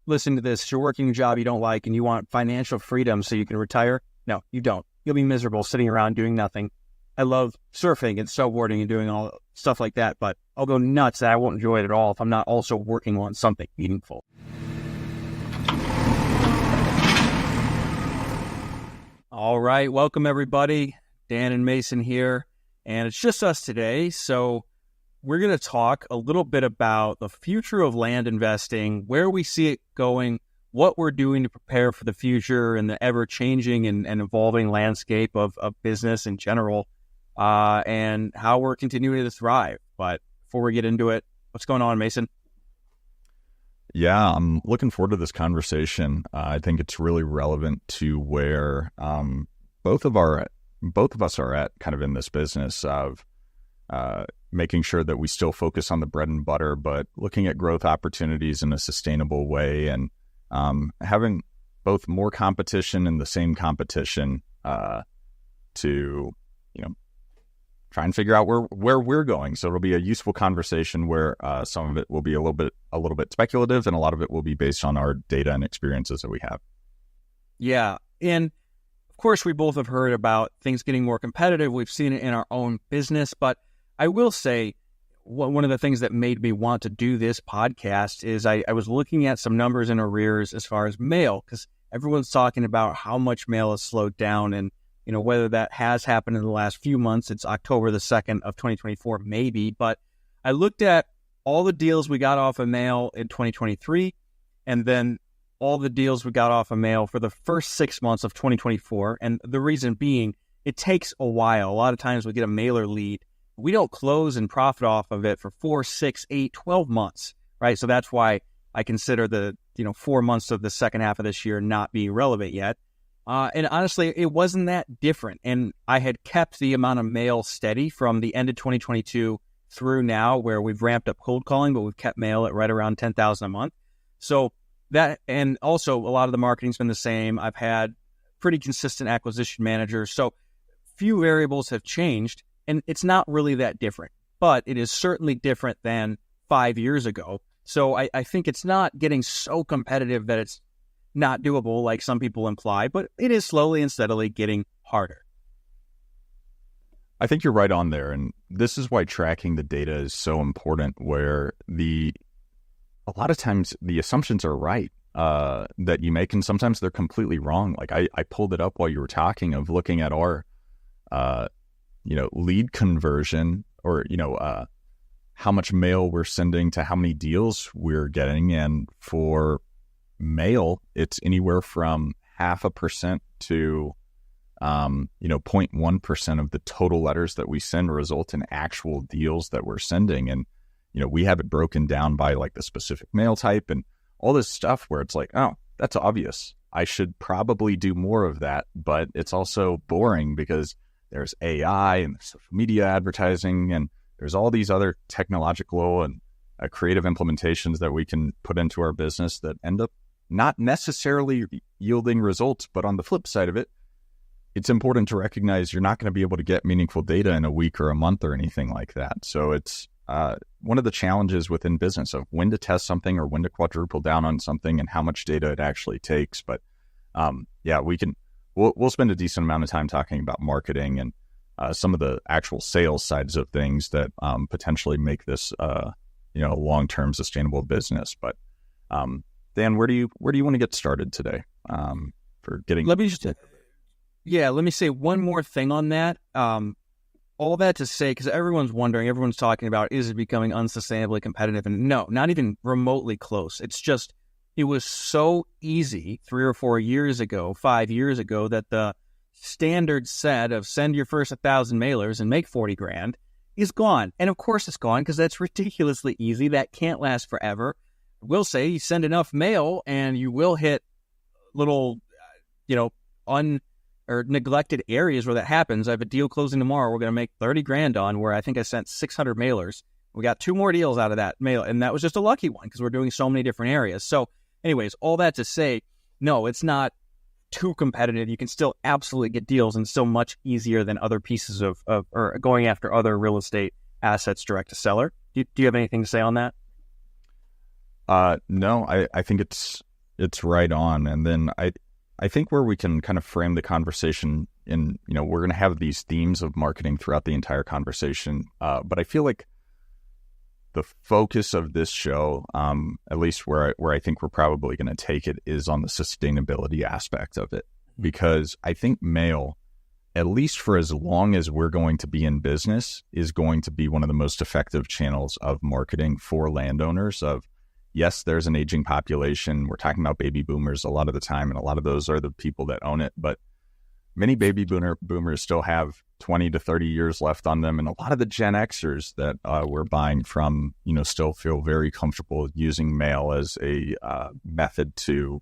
listen to this, you're working a job you don't like and you want financial freedom so you can retire. No, you don't. You'll be miserable sitting around doing nothing. I love surfing and snowboarding and doing all stuff like that, but I'll go nuts and I won't enjoy it at all if I'm not also working on something meaningful. All right, welcome everybody. Dan and Mason here, and it's just us today. So we're going to talk a little bit about the future of land investing, where we see it going, what we're doing to prepare for the future and the ever-changing and evolving landscape of business in general, and how we're continuing to thrive. But before we get into it, what's going on, Mason? Yeah, I'm looking forward to this conversation. I think it's really relevant to where both of us are at kind of in this business of making sure that we still focus on the bread and butter, but looking at growth opportunities in a sustainable way and having both more competition and the same competition to, try and figure out where we're going. So it'll be a useful conversation where some of it will be a little bit speculative, and a lot of it will be based on our data and experiences that we have. Yeah, and of course we both have heard about things getting more competitive. We've seen it in our own business, but I will say one of the things that made me want to do this podcast is I was looking at some numbers in arrears as far as mail, because everyone's talking about how much mail has slowed down, and whether that has happened in the last few months. It's October the 2nd of 2024, maybe. But I looked at all the deals we got off of mail in 2023, and then all the deals we got off of mail for the first 6 months of 2024. And the reason being, it takes a while. A lot of times we get a mailer lead. We don't close and profit off of it for 4, 6, 8, 12 months, right? So that's why I consider the 4 months of the second half of this year not being relevant yet. And honestly, it wasn't that different. And I had kept the amount of mail steady from the end of 2022 through now, where we've ramped up cold calling, but we've kept mail at right around 10,000 a month. So that, and also a lot of the marketing's been the same. I've had pretty consistent acquisition managers. So few variables have changed, and it's not really that different, but it is certainly different than 5 years ago. So I think it's not getting so competitive that it's not doable like some people imply, but it is slowly and steadily getting harder. I think you're right on there, and this is why tracking the data is so important, where a lot of times the assumptions are right that you make, and sometimes they're completely wrong. Like I pulled it up while you were talking of looking at our lead conversion, or how much mail we're sending to how many deals we're getting, and for mail, it's anywhere from 0.5% to 0.1% of the total letters that we send result in actual deals that we're sending. And we have it broken down by like the specific mail type and all this stuff where it's like, oh, that's obvious, I should probably do more of that, but it's also boring because there's AI and social media advertising, and there's all these other technological and creative implementations that we can put into our business that end up not necessarily yielding results. But on the flip side of it, it's important to recognize you're not going to be able to get meaningful data in a week or a month or anything like that. So it's one of the challenges within business of when to test something or when to quadruple down on something and how much data it actually takes. But we'll spend a decent amount of time talking about marketing and some of the actual sales sides of things that potentially make this a long-term sustainable business. But Dan, where do you want to get started today for getting? Let me say one more thing on that. All that to say, because everyone's talking about, is it becoming unsustainably competitive? And no, not even remotely close. It's just, it was so easy 3 or 4 years ago, 5 years ago, that the standard set of send your first 1,000 mailers and make 40 grand is gone. And of course it's gone because that's ridiculously easy. That can't last forever. I will say you send enough mail and you will hit little, or neglected areas where that happens. I have a deal closing tomorrow we're going to make 30 grand on, where I think I sent 600 mailers. We got 2 more deals out of that mail, and that was just a lucky one because we're doing so many different areas. So anyways, all that to say, no, it's not too competitive. You can still absolutely get deals, and still much easier than other pieces of or going after other real estate assets direct to seller. Do you have anything to say on that? No, I think it's It's right on. And then I think where we can kind of frame the conversation in, we're going to have these themes of marketing throughout the entire conversation. But I feel like the focus of this show, at least where I think we're probably going to take it, is on the sustainability aspect of it. Because I think mail, at least for as long as we're going to be in business, is going to be one of the most effective channels of marketing for landowners. Yes, there's an aging population. We're talking about baby boomers a lot of the time, and a lot of those are the people that own it. But many baby boomers still have 20 to 30 years left on them. And a lot of the Gen Xers that we're buying from, still feel very comfortable using mail as a method to,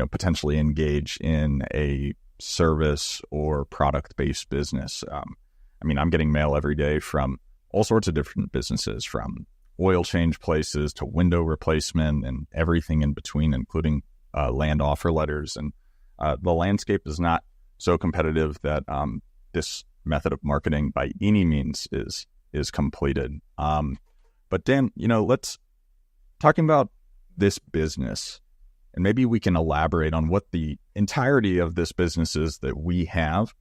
potentially engage in a service or product-based business. I'm getting mail every day from all sorts of different businesses, from oil change places to window replacement and everything in between, including land offer letters. And the landscape is not so competitive that this method of marketing by any means is completed. But Dan, let's talking about this business, and maybe we can elaborate on what the entirety of this business is that we have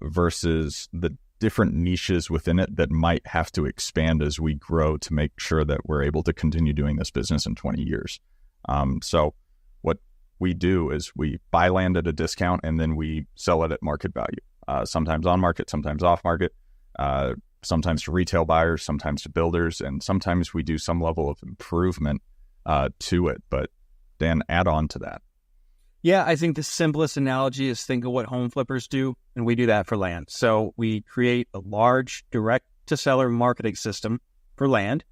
versus the different niches within it that might have to expand as we grow to make sure that we're able to continue doing this business in 20 years. So what we do is we buy land at a discount and then we sell it at market value, sometimes on market, sometimes off market, sometimes to retail buyers, sometimes to builders, and sometimes we do some level of improvement to it. But Dan, add on to that. Yeah, I think the simplest analogy is think of what home flippers do, and we do that for land. So we create a large direct-to-seller marketing system for land.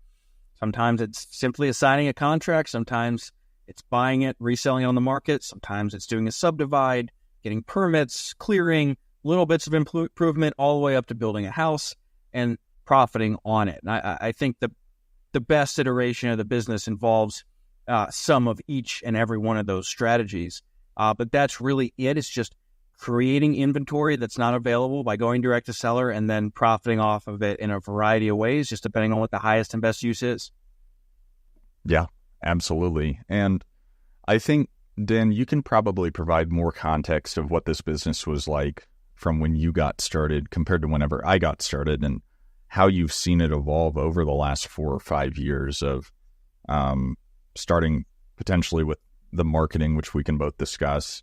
Sometimes it's simply assigning a contract. Sometimes it's buying it, reselling it on the market. Sometimes it's doing a subdivide, getting permits, clearing, little bits of improvement, all the way up to building a house and profiting on it. And I think the best iteration of the business involves some of each and every one of those strategies. But that's really it. It's just creating inventory that's not available by going direct to seller and then profiting off of it in a variety of ways, just depending on what the highest and best use is. Yeah, absolutely. And I think, Dan, you can probably provide more context of what this business was like from when you got started compared to whenever I got started, and how you've seen it evolve over the last 4 or 5 years of starting potentially with the marketing, which we can both discuss,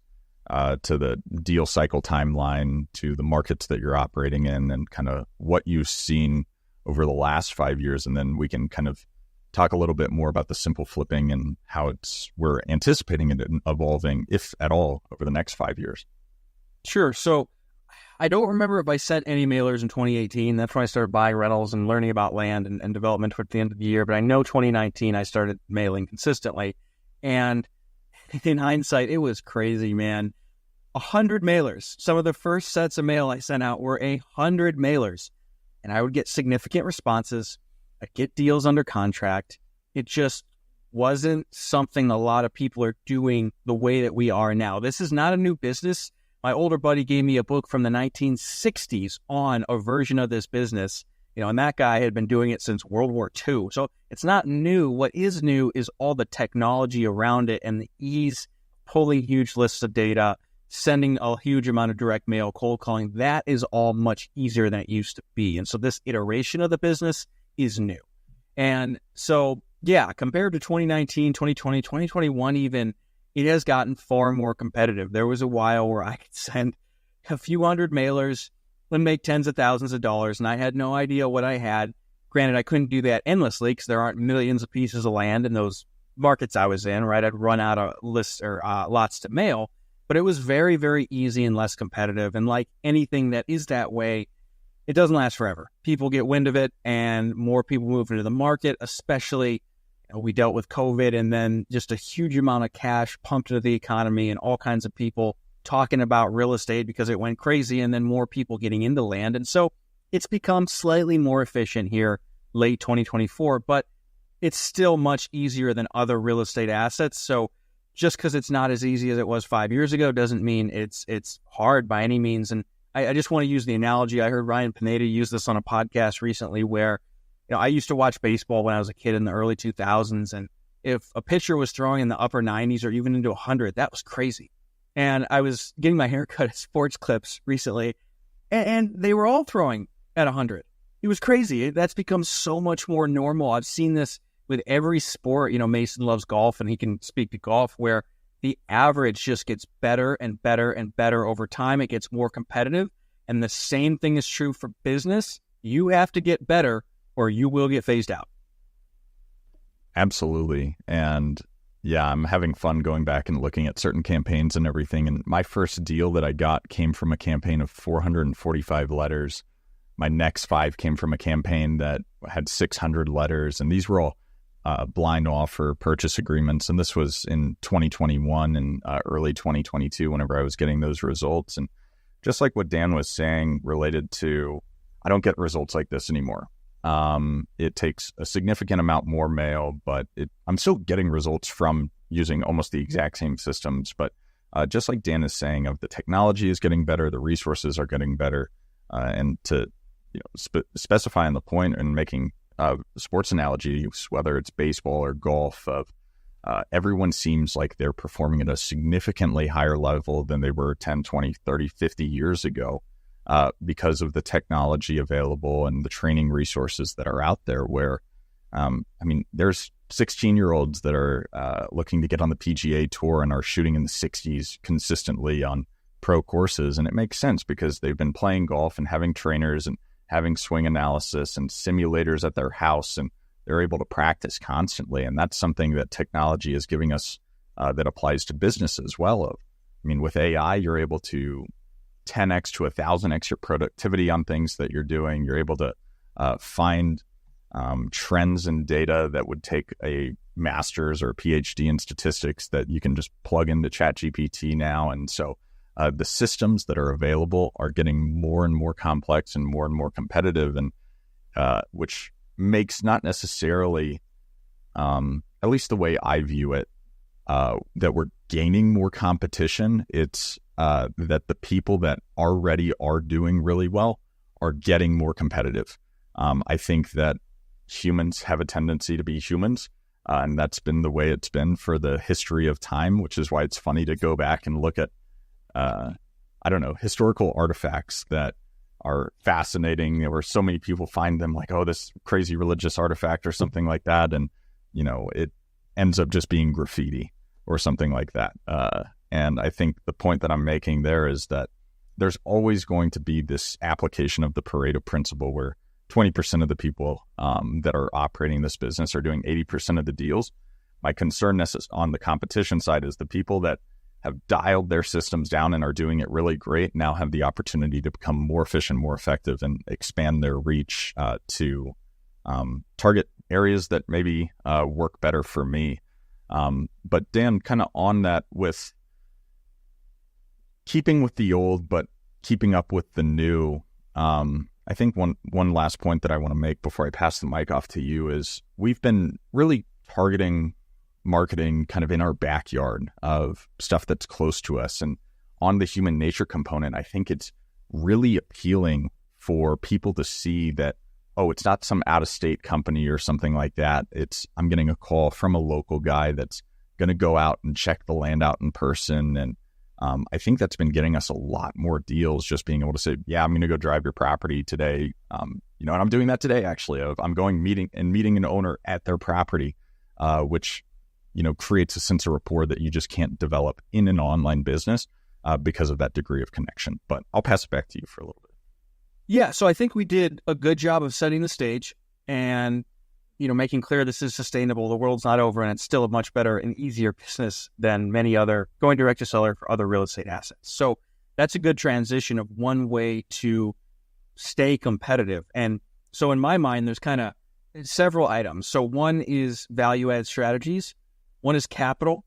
to the deal cycle timeline, to the markets that you're operating in, and kind of what you've seen over the last 5 years. And then we can kind of talk a little bit more about the simple flipping and how we're anticipating it evolving, if at all, over the next 5 years. Sure. So I don't remember if I sent any mailers in 2018. That's when I started buying rentals and learning about land and development towards the end of the year. But I know 2019, I started mailing consistently. And in hindsight, it was crazy, man. 100 mailers. Some of the first sets of mail I sent out were 100 mailers. And I would get significant responses. I'd get deals under contract. It just wasn't something a lot of people are doing the way that we are now. This is not a new business. My older buddy gave me a book from the 1960s on a version of this business, and that guy had been doing it since World War II. So it's not new. What is new is all the technology around it and the ease, pulling huge lists of data, sending a huge amount of direct mail, cold calling. That is all much easier than it used to be. And so this iteration of the business is new. And so, yeah, compared to 2019, 2020, 2021 even, it has gotten far more competitive. There was a while where I could send a few hundred mailers and make tens of thousands of dollars, and I had no idea what I had. Granted, I couldn't do that endlessly because there aren't millions of pieces of land in those markets I was in, right? I'd run out of lists or lots to mail, but it was very, very easy and less competitive. And like anything that is that way, it doesn't last forever. People get wind of it and more people move into the market, especially we dealt with COVID and then just a huge amount of cash pumped into the economy and all kinds of people talking about real estate because it went crazy, and then more people getting into land. And so it's become slightly more efficient here late 2024, but it's still much easier than other real estate assets. So just because it's not as easy as it was 5 years ago doesn't mean it's hard by any means. And I just want to use the analogy. I heard Ryan Pineda use this on a podcast recently where I used to watch baseball when I was a kid in the early 2000s, and if a pitcher was throwing in the upper 90s or even into 100, that was crazy. And I was getting my hair cut at Sports Clips recently, and they were all throwing at 100. It was crazy. That's become so much more normal. I've seen this with every sport. Mason loves golf, and he can speak to golf, where the average just gets better and better and better over time. It gets more competitive. And the same thing is true for business. You have to get better or you will get phased out. Absolutely. And yeah, I'm having fun going back and looking at certain campaigns and everything. And my first deal that I got came from a campaign of 445 letters. My next 5 came from a campaign that had 600 letters. And these were all blind offer purchase agreements. And this was in 2021 and early 2022 whenever I was getting those results. And just like what Dan was saying related to, I don't get results like this anymore. It takes a significant amount more mail, but I'm still getting results from using almost the exact same systems. But just like Dan is saying, of the technology is getting better, the resources are getting better, and to specify on the point and making sports analogies, whether it's baseball or golf, everyone seems like they're performing at a significantly higher level than they were 10, 20, 30, 50 years ago. Because of the technology available and the training resources that are out there where, there's 16-year-olds that are looking to get on the PGA Tour and are shooting in the 60s consistently on pro courses. And it makes sense because they've been playing golf and having trainers and having swing analysis and simulators at their house, and they're able to practice constantly. And that's something that technology is giving us that applies to business as well. With AI, you're able to 10x to 1,000x your productivity on things that you're doing. You're able to find trends and data that would take a master's or PhD in statistics that you can just plug into ChatGPT now. And so the systems that are available are getting more and more complex and more competitive, and which makes not necessarily, at least the way I view it, that we're gaining more competition. It's that the people that already are doing really well are getting more competitive. I think that humans have a tendency to be humans, and that's been the way it's been for the history of time, which is why it's funny to go back and look at, historical artifacts that are fascinating, where so many people find them like, oh, this crazy religious artifact or something like that. And, it ends up just being graffiti or something like that. And I think the point that I'm making there is that there's always going to be this application of the Pareto principle where 20% of the people that are operating this business are doing 80% of the deals. My concern on the competition side is the people that have dialed their systems down and are doing it really great now have the opportunity to become more efficient, more effective, and expand their reach to target areas that maybe work better for me. But Dan, kind of on that, with keeping with the old, but keeping up with the new. I think one last point that I want to make before I pass the mic off to you is we've been really targeting marketing kind of in our backyard of stuff that's close to us. And on the human nature component, I think it's really appealing for people to see that, oh, it's not some out-of-state company or something like that. I'm getting a call from a local guy that's going to go out and check the land out in person. And I think that's been getting us a lot more deals, just being able to say, yeah, I'm going to go drive your property today. And I'm doing that today, actually. I'm going meeting an owner at their property, which, creates a sense of rapport that you just can't develop in an online business because of that degree of connection. But I'll pass it back to you for a little bit. Yeah, so I think we did a good job of setting the stage and, making clear this is sustainable. The world's not over, and it's still a much better and easier business than many other going direct to seller for other real estate assets. So that's a good transition of one way to stay competitive. And so in my mind, there's kind of several items. So one is value add strategies. One is capital.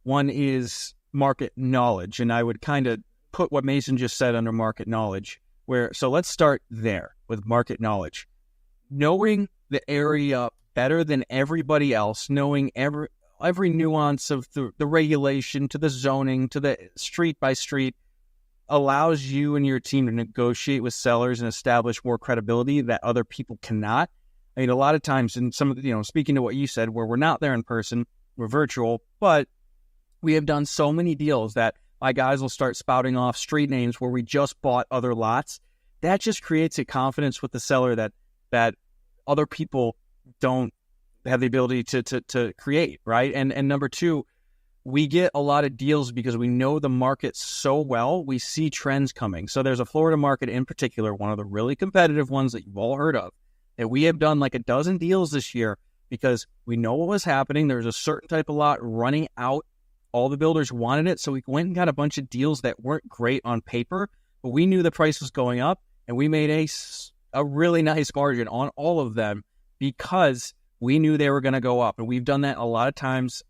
One is market knowledge. And I would kind of put what Mason just said under market knowledge. So let's start there with market knowledge. Knowing the area better than everybody else, knowing every nuance of the regulation to the zoning to the street by street allows you and your team to negotiate with sellers and establish more credibility that other people cannot. I mean, a lot of times in some of the, speaking to what you said, where we're not there in person, we're virtual, but we have done so many deals that my guys will start spouting off street names where we just bought other lots. That just creates a confidence with the seller that other people don't have the ability to create, right? And number two, we get a lot of deals because we know the market so well. We see trends coming. So there's a Florida market in particular, one of the really competitive ones that you've all heard of, that we have done like a dozen deals this year because we know what was happening. There's a certain type of lot running out. All the builders wanted it. So we went and got a bunch of deals that weren't great on paper, but we knew the price was going up, and we made a really nice margin on all of them because we knew they were going to go up. And we've done that a lot of times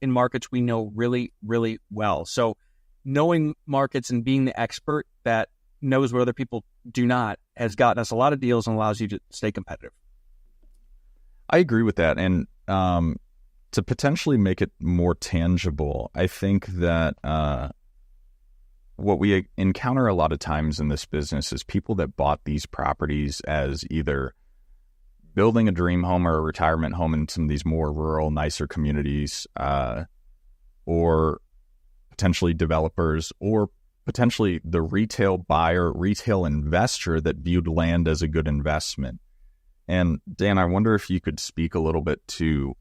in markets we know really, really well. So knowing markets and being the expert that knows what other people do not has gotten us a lot of deals and allows you to stay competitive. I agree with that. And to potentially make it more tangible, I think that what we encounter a lot of times in this business is people that bought these properties as either building a dream home or a retirement home in some of these more rural, nicer communities, or potentially developers, or potentially the retail buyer, retail investor that viewed land as a good investment. And Dan, I wonder if you could speak a little bit to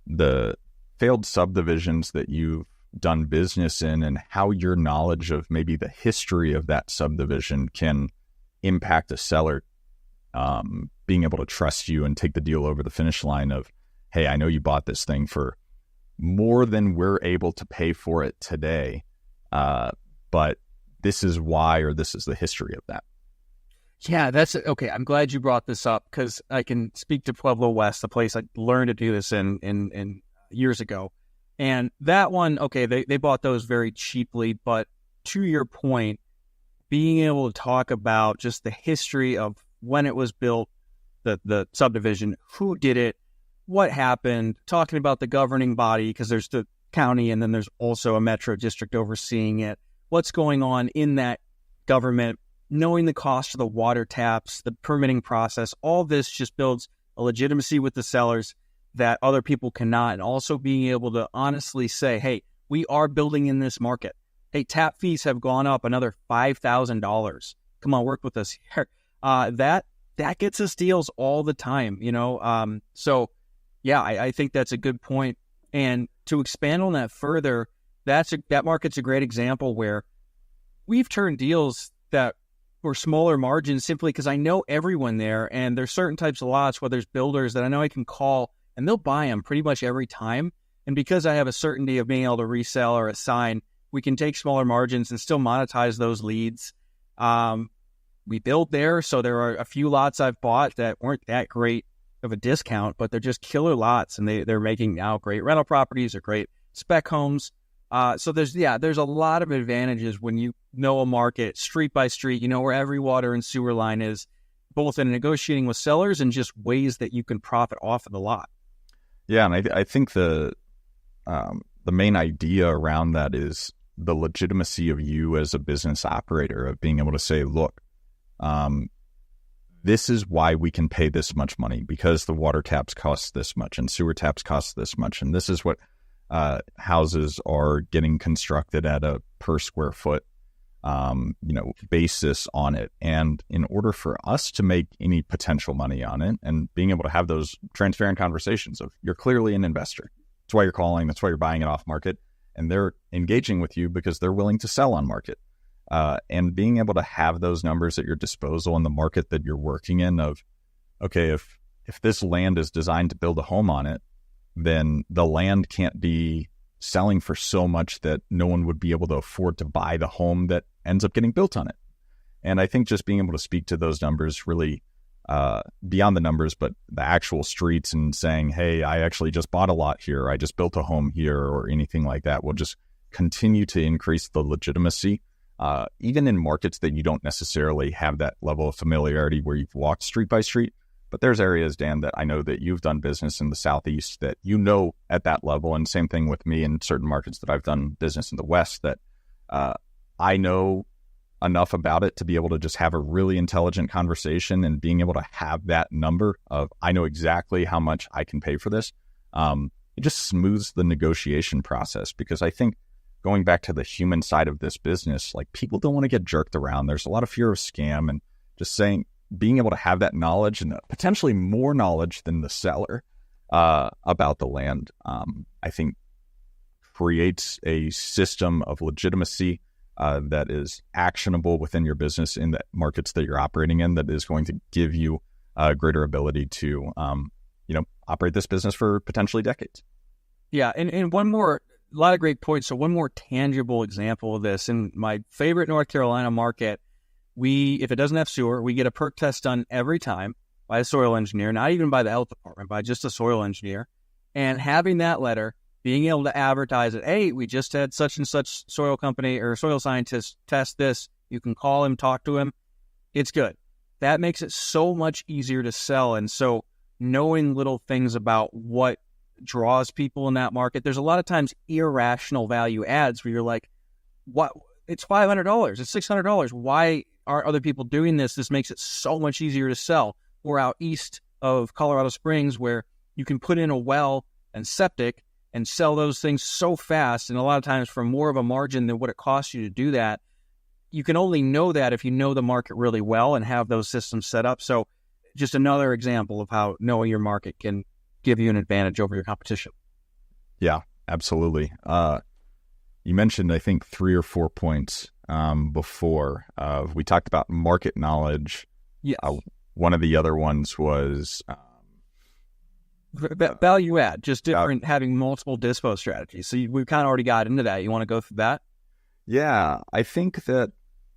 the failed subdivisions that you've done business in and how your knowledge of maybe the history of that subdivision can impact a seller being able to trust you and take the deal over the finish line of, hey, I know you bought this thing for more than we're able to pay for it today, but this is why, or this is the history of that. Yeah, that's okay. I'm glad you brought this up because I can speak to Pueblo West, the place I learned to do this in years ago. And that one, okay, they bought those very cheaply, but to your point, being able to talk about just the history of when it was built, the subdivision, who did it, what happened, talking about the governing body, because there's the county and then there's also a metro district overseeing it, what's going on in that government, knowing the cost of the water taps, the permitting process, all this just builds a legitimacy with the sellers that other people cannot, and also being able to honestly say, hey, we are building in this market. Hey, tap fees have gone up another $5,000. Come on, work with us here. That gets us deals all the time, So, yeah, I think that's a good point. And to expand on that further, that market's a great example where we've turned deals that were smaller margins simply because I know everyone there, and there's certain types of lots where there's builders that I know I can call, and they'll buy them pretty much every time. And because I have a certainty of being able to resell or assign, we can take smaller margins and still monetize those leads. We build there, so there are a few lots I've bought that weren't that great of a discount, but they're just killer lots, and they're making now great rental properties or great spec homes. So there's a lot of advantages when you know a market street by street, where every water and sewer line is, both in negotiating with sellers and just ways that you can profit off of the lot. Yeah, and I think the main idea around that is the legitimacy of you as a business operator, of being able to say, look, this is why we can pay this much money, because the water taps cost this much and sewer taps cost this much, and this is what houses are getting constructed at a per square foot basis on it. And in order for us to make any potential money on it, and being able to have those transparent conversations of, you're clearly an investor, that's why you're calling, that's why you're buying it off market, and they're engaging with you because they're willing to sell on market. And being able to have those numbers at your disposal in the market that you're working in of, okay, if this land is designed to build a home on it, then the land can't be selling for so much that no one would be able to afford to buy the home that ends up getting built on it. And I think just being able to speak to those numbers really, beyond the numbers, but the actual streets, and saying, hey, I actually just bought a lot here, I just built a home here, or anything like that, will just continue to increase the legitimacy. Even in markets that you don't necessarily have that level of familiarity where you've walked street by street. But there's areas, Dan, that I know that you've done business in the Southeast that at that level, and same thing with me in certain markets that I've done business in the West, that I know enough about it to be able to just have a really intelligent conversation, and being able to have that number of, I know exactly how much I can pay for this. It just smooths the negotiation process, because I think going back to the human side of this business, like, people don't want to get jerked around. There's a lot of fear of scam, and just being able to have that knowledge, and potentially more knowledge than the seller about the land, I think creates a system of legitimacy that is actionable within your business in the markets that you're operating in, that is going to give you a greater ability to, operate this business for potentially decades. Yeah. And one more, a lot of great points. So one more tangible example of this, in my favorite North Carolina market, if it doesn't have sewer, we get a perk test done every time by a soil engineer, not even by the health department, by just a soil engineer. And having that letter, being able to advertise it, hey, we just had such and such soil company or soil scientist test this. You can call him, talk to him. It's good. That makes it so much easier to sell. And so knowing little things about what draws people in that market, there's a lot of times irrational value adds where you're like, what? It's $500. It's $600. Why are other people doing this? This makes it so much easier to sell. Or out east of Colorado Springs, where you can put in a well and septic and sell those things so fast, and a lot of times for more of a margin than what it costs you to do that. You can only know that if you know the market really well and have those systems set up. So just another example of how knowing your market can give you an advantage over your competition. Yeah, absolutely. You mentioned, I think, 3 or 4 points before. We talked about market knowledge. Yes. One of the other ones was value add, just different, having multiple dispo strategies. So we've kind of already got into that. You want to go through that? Yeah, I think that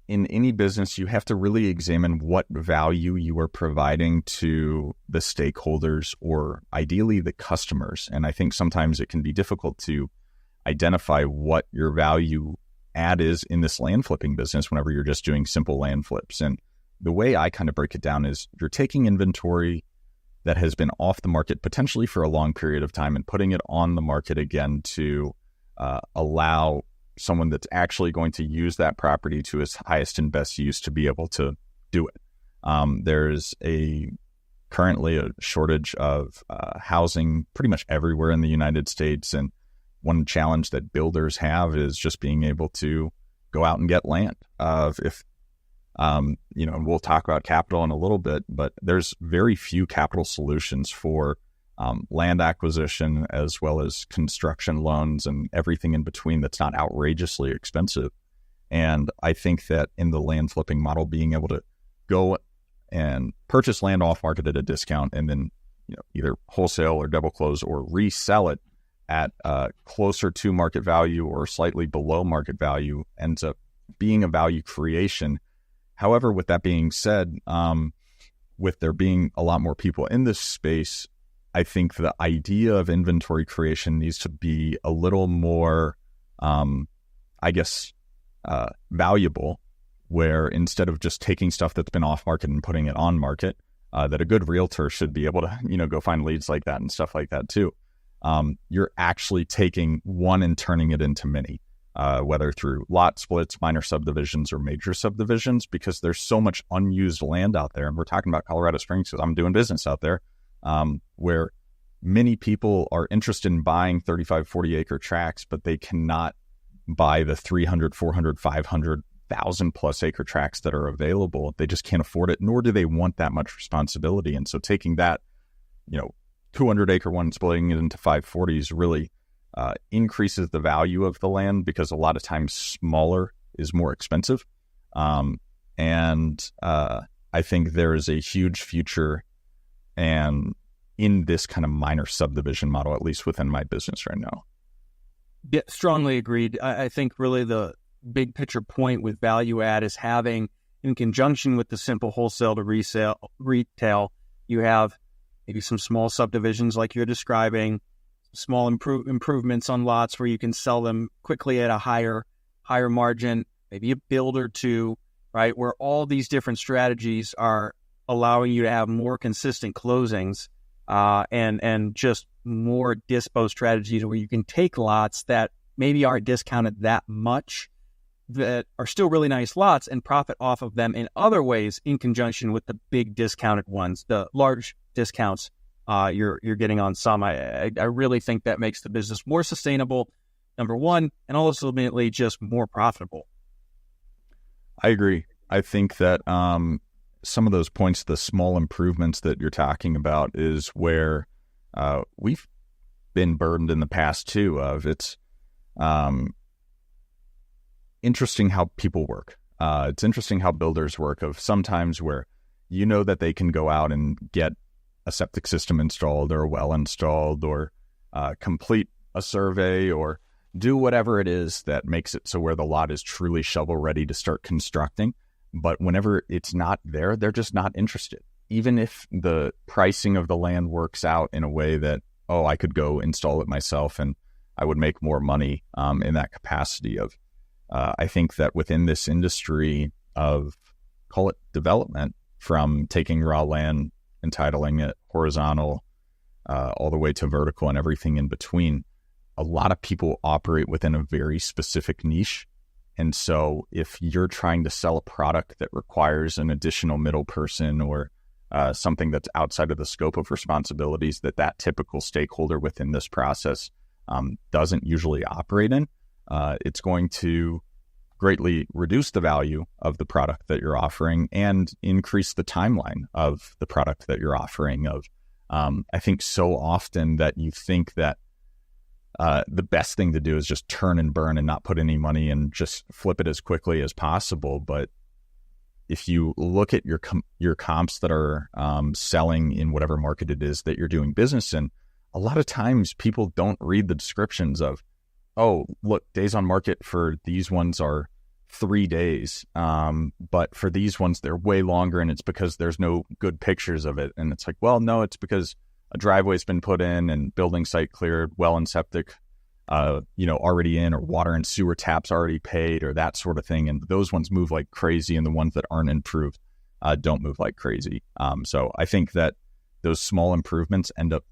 in any business, you have to really examine what value you are providing to the stakeholders, or ideally the customers. And I think sometimes it can be difficult to identify what your value add is in this land flipping business whenever you're just doing simple land flips. And the way I kind of break it down is, you're taking inventory that has been off the market potentially for a long period of time and putting it on the market again to allow someone that's actually going to use that property to its highest and best use to be able to do it. There's currently a shortage of housing pretty much everywhere in the United States. And one challenge that builders have is just being able to go out and get land. And we'll talk about capital in a little bit, but there's very few capital solutions for land acquisition, as well as construction loans and everything in between that's not outrageously expensive. And I think that in the land flipping model, being able to go and purchase land off market at a discount, and then either wholesale or double close or resell it at closer to market value or slightly below market value, ends up being a value creation. However, with that being said, with there being a lot more people in this space, I think the idea of inventory creation needs to be a little more, valuable, where instead of just taking stuff that's been off market and putting it on market, that a good realtor should be able to, go find leads like that and stuff like that too. You're actually taking one and turning it into many. Whether through lot splits, minor subdivisions, or major subdivisions, because there's so much unused land out there. And we're talking about Colorado Springs because I'm doing business out there, where many people are interested in buying 35, 40 acre tracts, but they cannot buy the 300, 400, 500,000 plus acre tracts that are available. They just can't afford it, nor do they want that much responsibility. And so taking that, 200 acre one, splitting it into 540s really increases the value of the land, because a lot of times smaller is more expensive. And I think there is a huge future and in this kind of minor subdivision model, at least within my business right now. Yeah, strongly agreed. I think really the big picture point with value add is having, in conjunction with the simple wholesale to retail, you have maybe some small subdivisions like you're describing, small improvements on lots where you can sell them quickly at a higher margin, maybe a build or two, right? Where all these different strategies are allowing you to have more consistent closings, and just more dispo strategies where you can take lots that maybe aren't discounted that much, that are still really nice lots and profit off of them in other ways in conjunction with the big discounted ones, the large discounts you're getting on some. I really think that makes the business more sustainable, number one, and also ultimately just more profitable. I agree. I think that some of those points, the small improvements that you're talking about, is where we've been burdened in the past too. Of it's interesting how people work. It's interesting how builders work. Of sometimes where you know that they can go out and get a septic system installed or a well installed or complete a survey or do whatever it is that makes it so where the lot is truly shovel ready to start constructing. But whenever it's not there, they're just not interested. Even if the pricing of the land works out in a way that, oh, I could go install it myself and I would make more money in that capacity of, I think that within this industry of, call it development, from taking raw land, entitling it horizontal, all the way to vertical and everything in between, a lot of people operate within a very specific niche. And so if you're trying to sell a product that requires an additional middle person or something that's outside of the scope of responsibilities that typical stakeholder within this process doesn't usually operate in, it's going to greatly reduce the value of the product that you're offering and increase the timeline of the product that you're offering. I think so often that you think that the best thing to do is just turn and burn and not put any money and just flip it as quickly as possible. But if you look at your comps that are selling in whatever market it is that you're doing business in, a lot of times people don't read the descriptions of, oh, look, days on market for these ones are 3 days. But for these ones, they're way longer, and it's because there's no good pictures of it. And it's like, well, no, it's because a driveway's been put in and building site cleared, well and septic, already in, or water and sewer taps already paid, or that sort of thing. And those ones move like crazy, and the ones that aren't improved don't move like crazy. So I think that those small improvements end up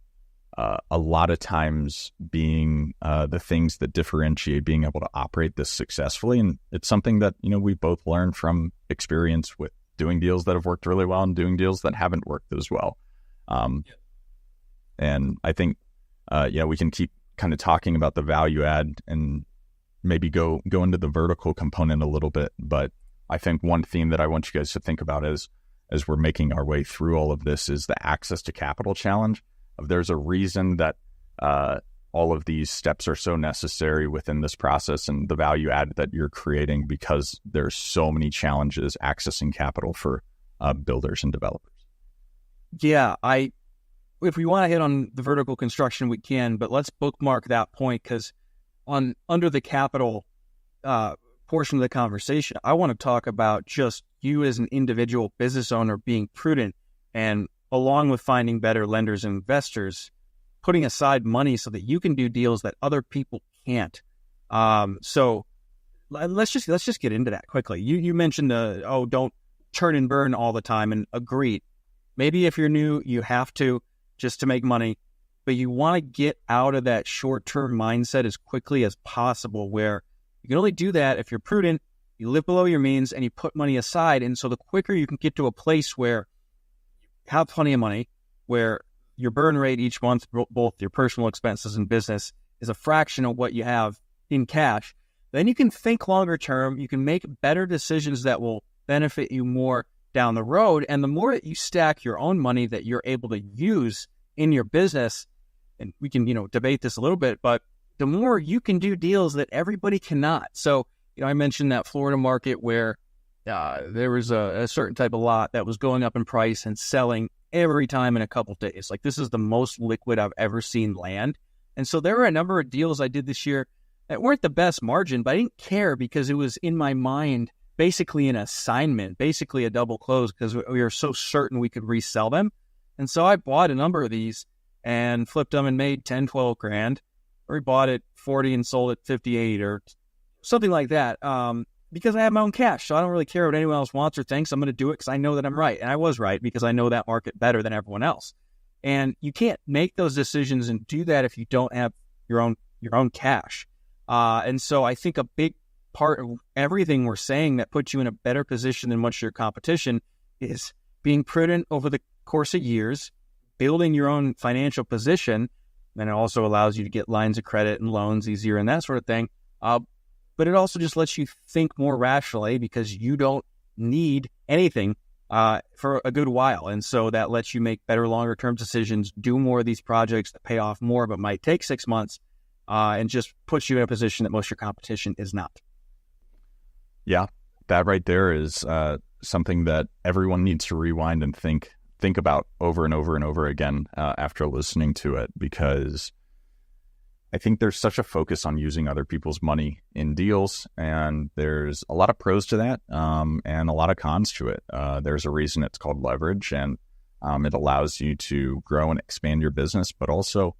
a lot of times being the things that differentiate being able to operate this successfully. And it's something that, we both learned from experience with doing deals that have worked really well and doing deals that haven't worked as well. And I think, we can keep kind of talking about the value add and maybe go into the vertical component a little bit. But I think one theme that I want you guys to think about as we're making our way through all of this is the access to capital challenge. There's a reason that all of these steps are so necessary within this process and the value add that you're creating, because there's so many challenges accessing capital for builders and developers. Yeah, if we want to hit on the vertical construction, we can, but let's bookmark that point, because under the capital portion of the conversation, I want to talk about just you as an individual business owner being prudent, and along with finding better lenders and investors, putting aside money so that you can do deals that other people can't. So let's just get into that quickly. You mentioned don't turn and burn all the time, and agreed. Maybe if you're new, you have to, just to make money, but you want to get out of that short-term mindset as quickly as possible, where you can only do that if you're prudent, you live below your means, and you put money aside. And so the quicker you can get to a place where you have plenty of money, where your burn rate each month, both your personal expenses and business, is a fraction of what you have in cash, then you can think longer term, you can make better decisions that will benefit you more down the road. And the more that you stack your own money that you're able to use in your business, and we can, debate this a little bit, but the more you can do deals that everybody cannot. So, I mentioned that Florida market where there was a certain type of lot that was going up in price and selling every time in a couple of days. Like, this is the most liquid I've ever seen land. And so there were a number of deals I did this year that weren't the best margin, but I didn't care because it was in my mind basically an assignment, basically a double close, because we were so certain we could resell them. And so I bought a number of these and flipped them and made 10, 12 grand, or we bought it 40 and sold it 58 or something like that. Because I have my own cash. So I don't really care what anyone else wants or thinks. I'm going to do it because I know that I'm right. And I was right because I know that market better than everyone else. And you can't make those decisions and do that if you don't have your own cash. And so I think a big part of everything we're saying that puts you in a better position than much of your competition is being prudent over the course of years, building your own financial position. And it also allows you to get lines of credit and loans easier and that sort of thing. But it also just lets you think more rationally because you don't need anything for a good while. And so that lets you make better, longer term decisions, do more of these projects that pay off more, but might take 6 months, and just puts you in a position that most of your competition is not. Yeah, that right there is something that everyone needs to rewind and think about over and over and over again after listening to it, because I think there's such a focus on using other people's money in deals, and there's a lot of pros to that and a lot of cons to it. There's a reason it's called leverage, and it allows you to grow and expand your business, but also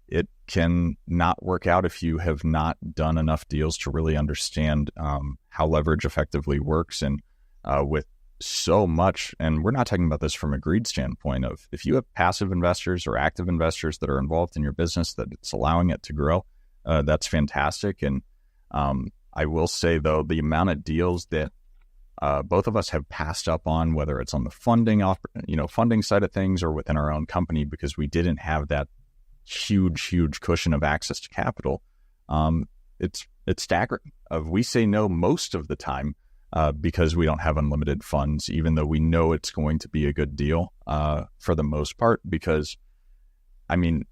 it can not work out if you have not done enough deals to really understand how leverage effectively works. And with so much, and we're not talking about this from a greed standpoint of if you have passive investors or active investors that are involved in your business, that it's allowing it to grow, that's fantastic. And I will say, though, the amount of deals that both of us have passed up on, whether it's on the funding side of things or within our own company, because we didn't have that huge cushion of access to capital, it's staggering. We say no most of the time because we don't have unlimited funds, even though we know it's going to be a good deal for the most part. Because, I mean,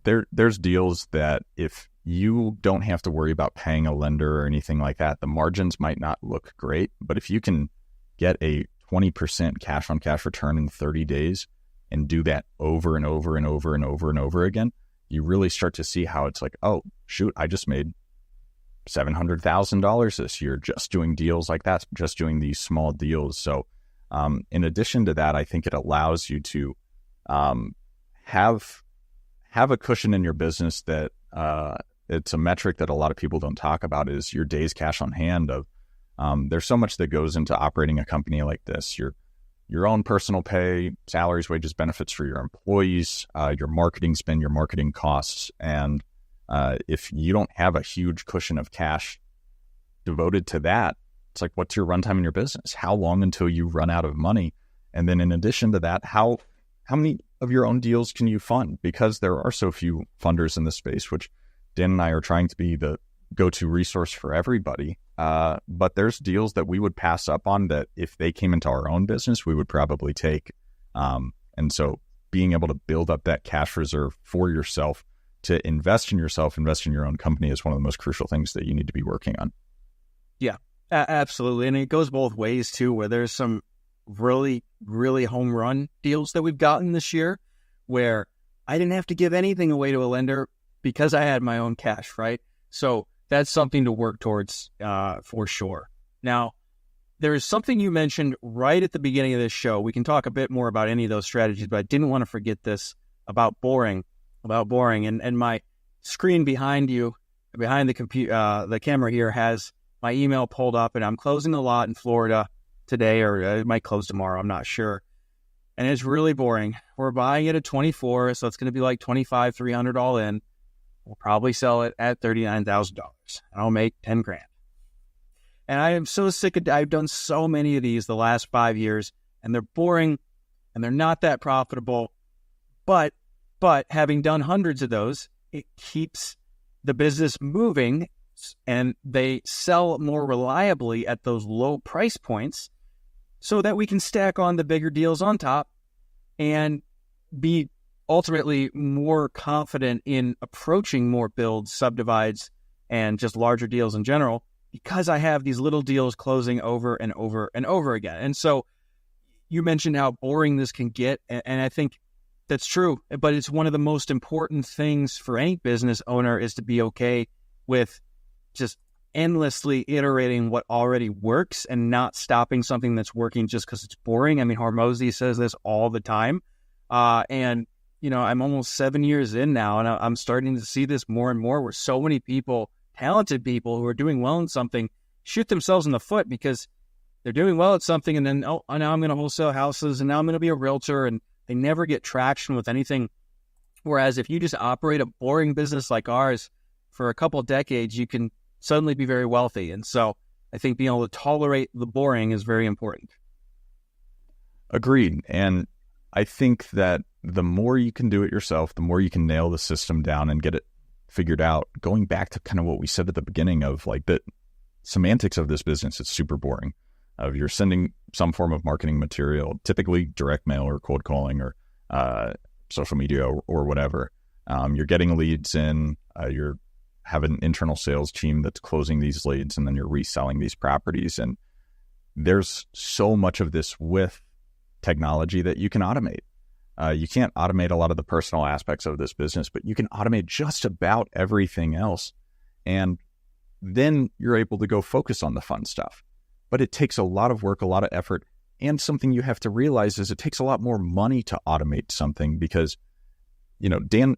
there's deals that if you don't have to worry about paying a lender or anything like that, the margins might not look great. But if you can get a 20% cash on cash return in 30 days and do that over and over and over and over and over again, you really start to see how it's like, oh, shoot, I just made $700,000 this year just doing deals like that, just doing these small deals. So in addition to that, I think it allows you to have a cushion in your business that it's a metric that a lot of people don't talk about, is your days cash on hand. Of there's so much that goes into operating a company like this. Your own personal pay, salaries, wages, benefits for your employees, your marketing spend, your marketing costs. And if you don't have a huge cushion of cash devoted to that, it's like, what's your runtime in your business? How long until you run out of money? And then in addition to that, how many of your own deals can you fund? Because there are so few funders in this space, which Dan and I are trying to be the go-to resource for everybody. But there's deals that we would pass up on that if they came into our own business, we would probably take. And so being able to build up that cash reserve for yourself to invest in yourself, invest in your own company, is one of the most crucial things that you need to be working on. Yeah, absolutely. And it goes both ways too, where there's some really home run deals that we've gotten this year where I didn't have to give anything away to a lender because I had my own cash, right? So that's something to work towards for sure. Now, there is something you mentioned right at the beginning of this show. We can talk a bit more about any of those strategies, but I didn't want to forget this about boring. And my screen behind you, behind the camera here, has my email pulled up, and I'm closing a lot in Florida today, or it might close tomorrow. I'm not sure. And it's really boring. We're buying it at 24, so it's going to be like $2,500-$300 all in. We'll probably sell it at $39,000, and I'll make $10,000. And I am so sick of. I've done so many of these the last 5 years, and they're boring, and they're not that profitable. But having done hundreds of those, it keeps the business moving, and they sell more reliably at those low price points so that we can stack on the bigger deals on top and be ultimately more confident in approaching more builds, subdivides, and just larger deals in general, because I have these little deals closing over and over and over again. And so you mentioned how boring this can get, and I think that's true, but it's one of the most important things for any business owner, is to be okay with just endlessly iterating what already works and not stopping something that's working just because it's boring. I mean, Hormozy says this all the time. And, I'm almost 7 years in now, and I'm starting to see this more and more, where so many people, talented people who are doing well in something, shoot themselves in the foot because they're doing well at something, and then, now I'm going to wholesale houses, and now I'm going to be a realtor, and they never get traction with anything. Whereas if you just operate a boring business like ours for a couple of decades, you can suddenly be very wealthy. And so I think being able to tolerate the boring is very important. Agreed. And I think that the more you can do it yourself, the more you can nail the system down and get it figured out. Going back to kind of what we said at the beginning of like the semantics of this business, it's super boring. You're sending some form of marketing material, typically direct mail or cold calling or social media or whatever. You're getting leads in, you're have an internal sales team that's closing these leads, and then you're reselling these properties. And there's so much of this with technology that you can automate. You can't automate a lot of the personal aspects of this business, but you can automate just about everything else. And then you're able to go focus on the fun stuff. But it takes a lot of work, a lot of effort. And something you have to realize is it takes a lot more money to automate something because, Dan,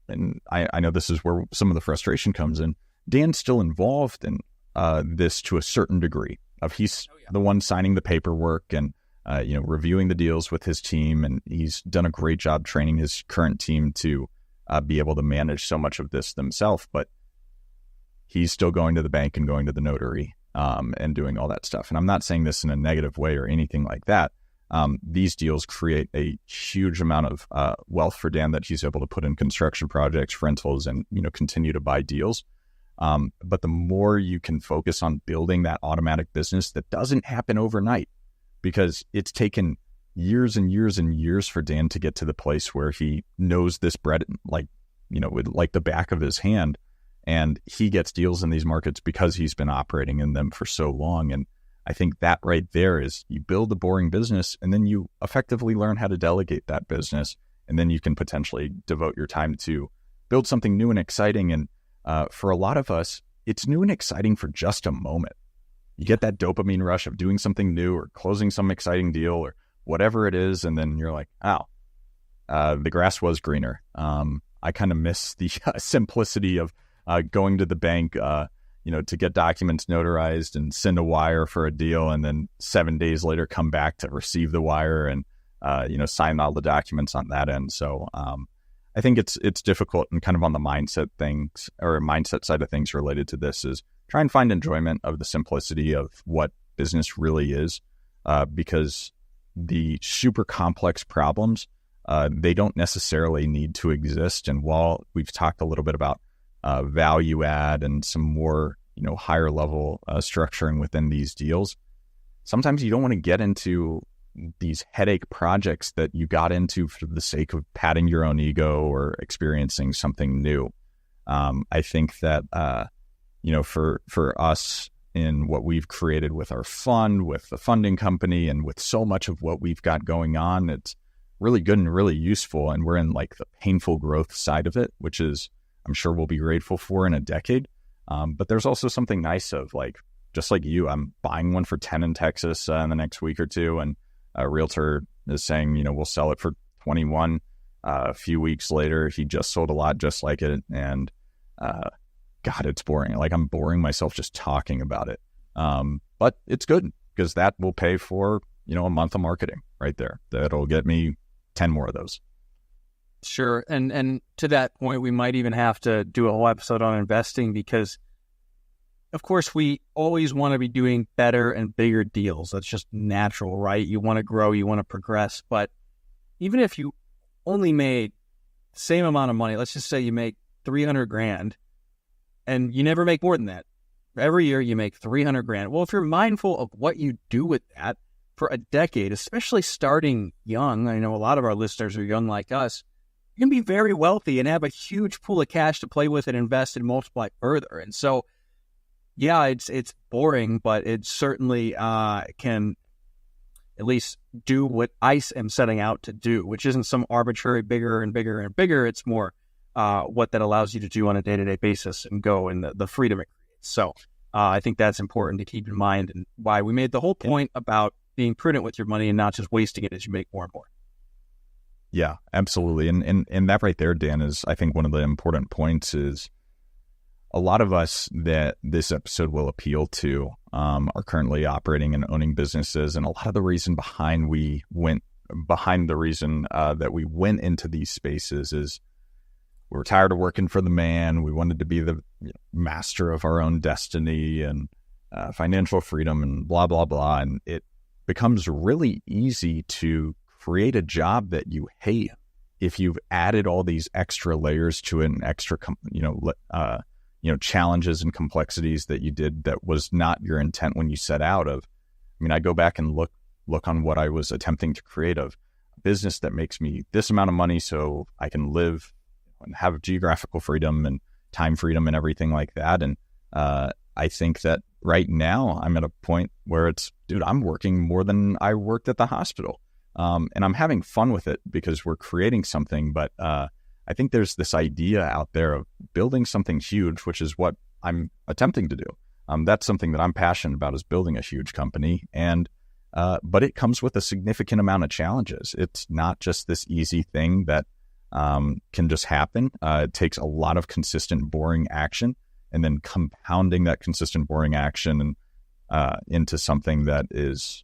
and I know this is where some of the frustration comes in, Dan's still involved in this to a certain degree. He's the one signing the paperwork and reviewing the deals with his team, and he's done a great job training his current team to be able to manage so much of this themselves. But he's still going to the bank and going to the notary and doing all that stuff. And I'm not saying this in a negative way or anything like that. These deals create a huge amount of wealth for Dan that he's able to put in construction projects, rentals, and continue to buy deals. But the more you can focus on building that automatic business, that doesn't happen overnight, because it's taken years and years and years for Dan to get to the place where he knows this bread with like the back of his hand, and he gets deals in these markets because he's been operating in them for so long. And I think that right there is, you build a boring business and then you effectively learn how to delegate that business, and then you can potentially devote your time to build something new and exciting. And for a lot of us, it's new and exciting for just a moment. You get that dopamine rush of doing something new or closing some exciting deal or whatever it is, and then you're like, the grass was greener. I kind of miss the simplicity of going to the bank, to get documents notarized and send a wire for a deal, and then 7 days later come back to receive the wire and sign all the documents on that end. So I think it's difficult, and kind of on the mindset side of things related to this is try and find enjoyment of the simplicity of what business really is, because the super complex problems, they don't necessarily need to exist. And while we've talked a little bit about value add and some more, higher level structuring within these deals, sometimes you don't want to get into these headache projects that you got into for the sake of patting your own ego or experiencing something new. I think that, for us in what we've created with our fund, with the funding company, and with so much of what we've got going on, it's really good and really useful. And we're in like the painful growth side of it, which is, I'm sure we'll be grateful for in a decade. But there's also something nice of like, just like you, I'm buying one for 10 in Texas in the next week or two. And a realtor is saying, we'll sell it for 21. A few weeks later, he just sold a lot just like it. And God, it's boring. Like, I'm boring myself just talking about it. But it's good because that will pay for, a month of marketing right there. That'll get me 10 more of those. Sure. And to that point, we might even have to do a whole episode on investing, because of course we always want to be doing better and bigger deals. That's just natural, right? You want to grow, you want to progress. But even if you only made the same amount of money, let's just say you make $300,000 and you never make more than that. Every year you make $300,000. Well, if you're mindful of what you do with that for a decade, especially starting young, I know a lot of our listeners are young like us, you can be very wealthy and have a huge pool of cash to play with and invest and multiply further. And so, yeah, it's boring, but it certainly can at least do what I am setting out to do, which isn't some arbitrary bigger and bigger and bigger. It's more what that allows you to do on a day-to-day basis and go in the freedom it creates. So I think that's important to keep in mind, and why we made the whole point about being prudent with your money and not just wasting it as you make more and more. Yeah, absolutely. And that right there, Dan, is, I think, one of the important points is a lot of us that this episode will appeal to are currently operating and owning businesses. And a lot of the reason behind the reason that we went into these spaces is we were tired of working for the man. We wanted to be the master of our own destiny and financial freedom and blah, blah, blah. And it becomes really easy to create a job that you hate if you've added all these extra layers to it and extra, challenges and complexities that you did that was not your intent when you set out of. I mean, I go back and look on what I was attempting to create of a business that makes me this amount of money so I can live and have geographical freedom and time freedom and everything like that. And I think that right now I'm at a point where I'm working more than I worked at the hospital. And I'm having fun with it because we're creating something. But I think there's this idea out there of building something huge, which is what I'm attempting to do. That's something that I'm passionate about, is building a huge company. And but it comes with a significant amount of challenges. It's not just this easy thing that can just happen. It takes a lot of consistent, boring action, and then compounding that consistent, boring action into something that is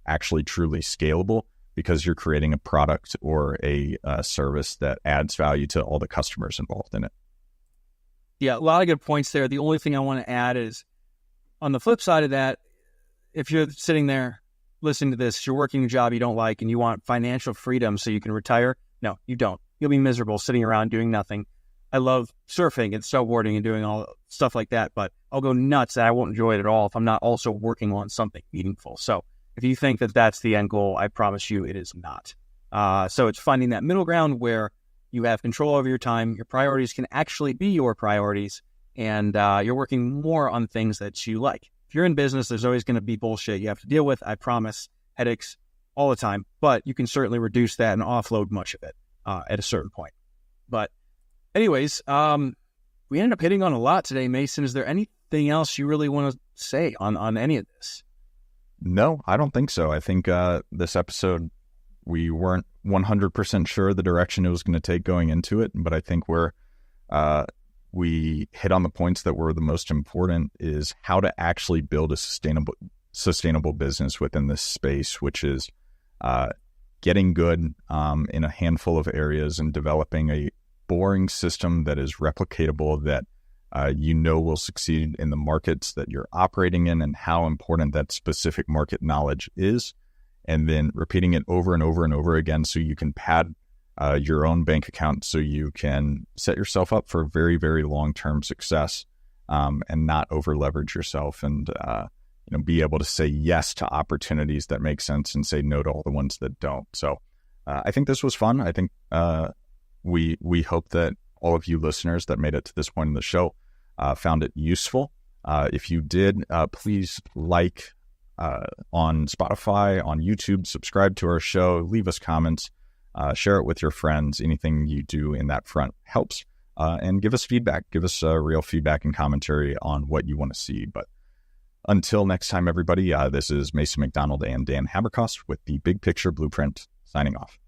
actually truly scalable, because you're creating a product or a service that adds value to all the customers involved in it. Yeah, a lot of good points there. The only thing I want to add is, on the flip side of that, if you're sitting there listening to this, you're working a job you don't like and you want financial freedom so you can retire, no, you don't. You'll be miserable sitting around doing nothing. I love surfing and snowboarding and doing all stuff like that, but I'll go nuts and I won't enjoy it at all if I'm not also working on something meaningful. So if you think that that's the end goal, I promise you it is not. So it's finding that middle ground where you have control over your time, your priorities can actually be your priorities, and you're working more on things that you like. If you're in business, there's always going to be bullshit you have to deal with, I promise, headaches all the time, but you can certainly reduce that and offload much of it at a certain point. But anyways, we ended up hitting on a lot today, Mason. Is there anything else you really want to say on any of this? No, I don't think so. I think this episode, we weren't 100% sure the direction it was going to take going into it, but I think we hit on the points that were the most important, is how to actually build a sustainable business within this space, which is getting good in a handful of areas and developing a boring system that is replicatable, that will succeed in the markets that you're operating in, and how important that specific market knowledge is, and then repeating it over and over and over again so you can pad your own bank account, so you can set yourself up for very, very long-term success, and not over leverage yourself, and be able to say yes to opportunities that make sense and say no to all the ones that don't. So I think this was fun. I think we hope that all of you listeners that made it to this point in the show found it useful. If you did, please like on Spotify, on YouTube, subscribe to our show, leave us comments, share it with your friends. Anything you do in that front helps, and give us feedback. Give us real feedback and commentary on what you want to see. But until next time, everybody, this is Mason McDonald and Dan Haberkost with the Big Picture Blueprint, signing off.